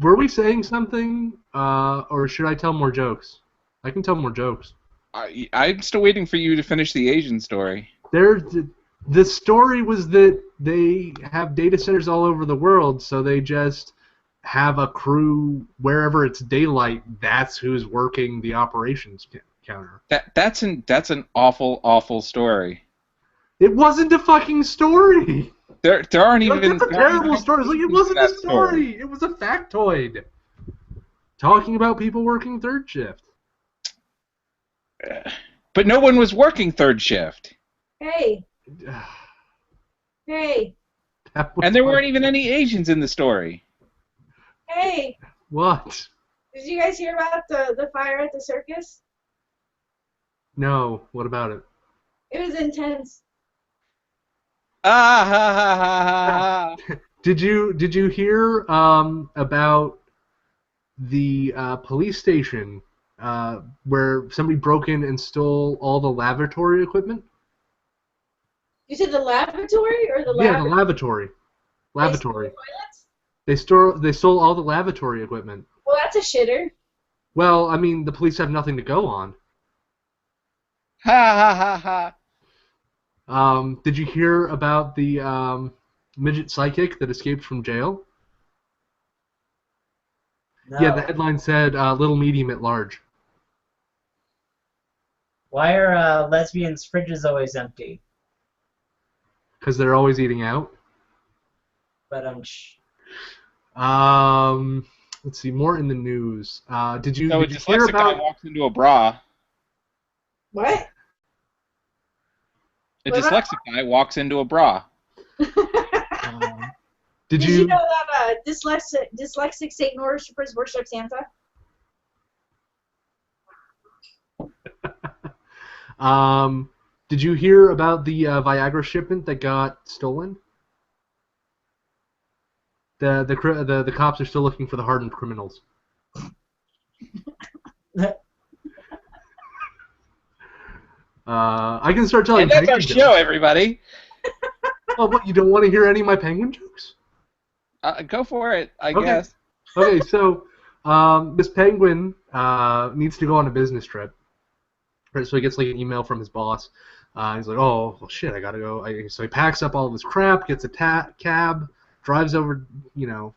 Were we saying something, or should I tell more jokes? I can tell more jokes. I'm still waiting for you to finish the Asian story. The story was that they have data centers all over the world, so they just have a crew wherever it's daylight. That's who's working the operations counter. That's an awful story. It wasn't a fucking story. There aren't Like, even. that's a terrible story. Like, it wasn't a that story. It was a factoid. Talking about people working third shift. But no one was working third shift, Hey. Hey. and there weren't even any Asians in the story. Hey. What? Did you guys hear about the fire at the circus? No. What about it? It was intense. Ah ha ha ha ha ha. Did you hear about the police station where somebody broke in and stole all the lavatory equipment? You said the lavatory or the Yeah, the lavatory? lavatory. They stole the toilets? They stole all the lavatory equipment. Well, that's a shitter. Well, I mean, the police have nothing to go on. Ha ha ha ha. Did you hear about the midget psychic that escaped from jail? No. Yeah, the headline said little medium at large. Why are lesbians' fridges always empty? Because they're always eating out. But Let's see, more in the news. Did you So a hear dyslexic guy about? walks into a bra. What? A What? dyslexic guy walks into a bra. Did Did you know that dyslexic Satan worshippers worship Santa? Did you hear about the Viagra shipment that got stolen? The cops are still looking for the hardened criminals. I can start telling And that's our penguin show, jokes. everybody. Oh, what? You don't want to hear any of my penguin jokes? Go for it, I Okay. guess. Okay, so this penguin needs to go on a business trip. Right, so he gets like an email from his boss. He's like, oh, well, shit, I gotta go. So he packs up all of his crap, gets a cab, drives over,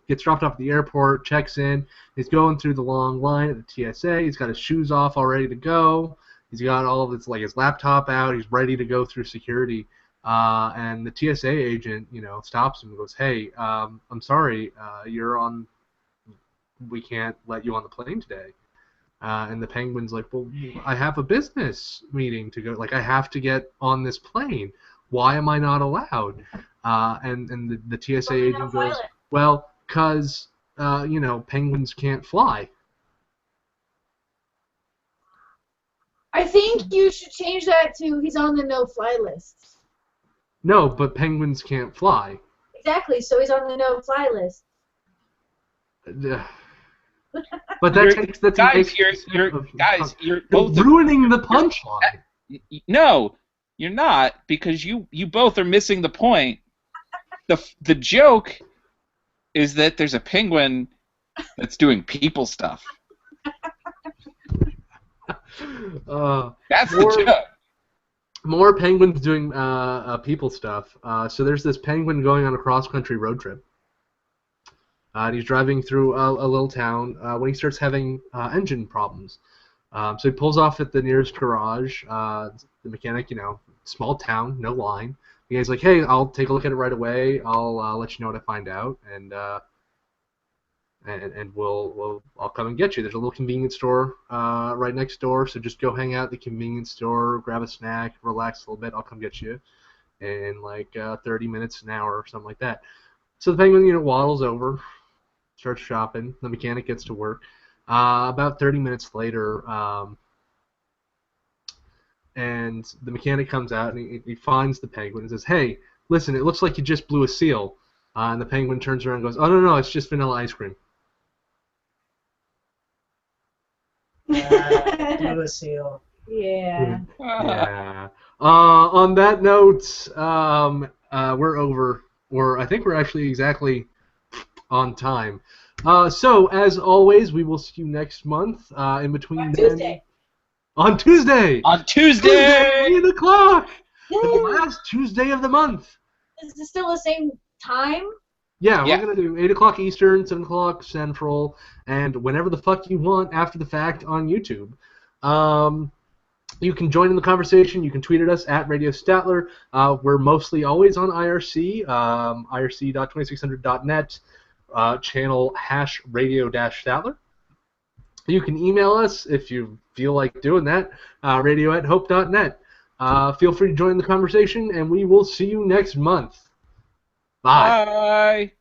gets dropped off at the airport, checks in. He's going through the long line at the TSA. He's got his shoes off, all ready to go. He's got all of his, his laptop out. He's ready to go through security. And the TSA agent, stops him and goes, hey, I'm sorry, we can't let you on the plane today. And the Penguin's like, well, I have a business meeting to go. I have to get on this plane. Why am I not allowed? And the TSA agent goes, well, because, penguins can't fly. I think you should change that to he's on the no-fly list. No, but penguins can't fly. Exactly, so he's on the no-fly list. But you're both ruining the punchline. No, you're not, because you both are missing the point. The joke is that there's a penguin that's doing people stuff. That's the joke. More penguins doing people stuff. So there's this penguin going on a cross-country road trip. And he's driving through a little town when he starts having engine problems. So he pulls off at the nearest garage. The mechanic, small town, no line. The guy's like, hey, I'll take a look at it right away. I'll let you know what I find out, and I'll come and get you. There's a little convenience store right next door, so just go hang out at the convenience store, grab a snack, relax a little bit. I'll come get you in 30 minutes, an hour, or something like that. So the penguin, waddles over, starts shopping. The mechanic gets to work. About 30 minutes later, and the mechanic comes out and he finds the penguin and says, hey, listen, it looks like you just blew a seal. And the penguin turns around and goes, oh, no, it's just vanilla ice cream. Blew a seal. Yeah. Yeah. On that note, we're over. Or I think we're actually exactly on time. So, as always, we will see you next month. In between Tuesday. On Tuesday! On Tuesday! 8 o'clock! Yay. The last Tuesday of the month. Is it still the same time? Yeah, we're going to do 8 o'clock Eastern, 7 o'clock Central, and whenever the fuck you want after the fact on YouTube. You can join in the conversation. You can tweet at us at Radio Statler. We're mostly always on IRC, irc.2600.net, channel #radio-Statler. You can email us if you feel like doing that, radio@hope.net. Feel free to join the conversation, and we will see you next month. Bye. Bye.